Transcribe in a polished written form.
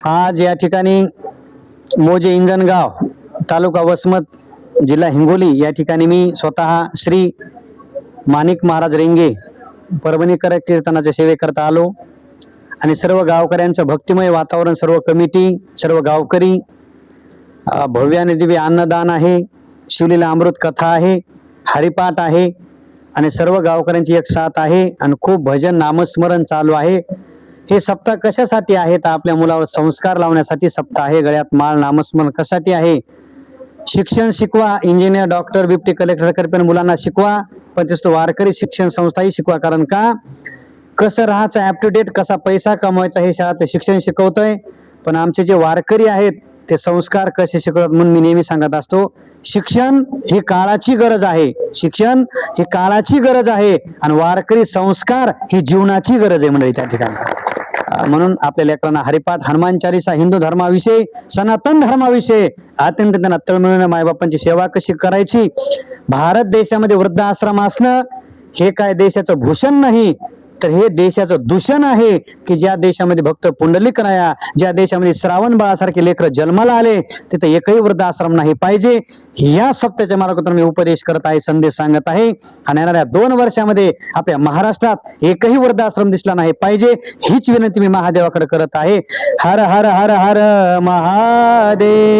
आज या ठिकाणी मोजे इंजनगाव, तालुका वसमत, जिल्हा हिंगोली या ठिकाणी मी स्वतः श्री माणिक महाराज रेंगे परभणी कीर्तनाच्या सेवेकरता आलो आणि सर्व गावकऱ्यांचं भक्तिमय वातावरण, सर्व कमिटी, सर्व गावकरी, भव्य आणि दिव्य अन्नदान आहे, शिवलीला अमृत कथा आहे, हरिपाठ आहे आणि सर्व गावकऱ्यांची एक साथ आहे आणि खूप भजन नामस्मरण चालू आहे. हे सप्ताह कशासाठी आहे तर आपल्या मुलावर संस्कार लावण्यासाठी सप्ताह आहे. गळ्यात माळ नामस्मरण कशासाठी आहे? शिक्षण शिकवा, इंजिनियर, डॉक्टर, बिप्टी, कलेक्टर करीपर्यंत मुलांना शिकवा, पण तेच वारकरी शिक्षण संस्थाही शिकवा. कारण का कसं राहायचं, ॲप्टिट्यूड कसा पैसा कमवायचा हे शाळेत शिक्षण शिकवतंय. पण आमचे जे वारकरी आहेत ते संस्कार कसे शिकवतात म्हणून मी नेहमी सांगत असतो, शिक्षण ही काळाची गरज आहे, शिक्षण ही काळाची गरज आहे आणि वारकरी संस्कार ही जीवनाची गरज आहे मंडळी त्या ठिकाणी. म्हणून आपल्या लेकरांना हरिपाठ, हनुमान चालीसा, हिंदू धर्माविषयी, सनातन धर्माविषयी अत्यंत त्यांना तळमळीने मायबापांची सेवा कशी करायची. भारत देशामध्ये वृद्धाश्रम असणं हे काय देशाचं भूषण नाही, तर हे देशाचं दूषण आहे की ज्या देशामध्ये भक्त पुंडलिक राया, ज्या देशामध्ये श्रावण बाळासारखे लेकर जन्माला आले तिथे एकही वृद्धाश्रम नाही पाहिजे. या सप्ताहाच्या मार्गातून मी उपदेश करत आहे, संदेश सांगत आहे आणि येणाऱ्या 2 वर्षामध्ये आपल्या महाराष्ट्रात एकही वृद्धाश्रम दिसला नाही पाहिजे हीच विनंती मी महादेवाकडे करत आहे. हर हर हर हर महादेव.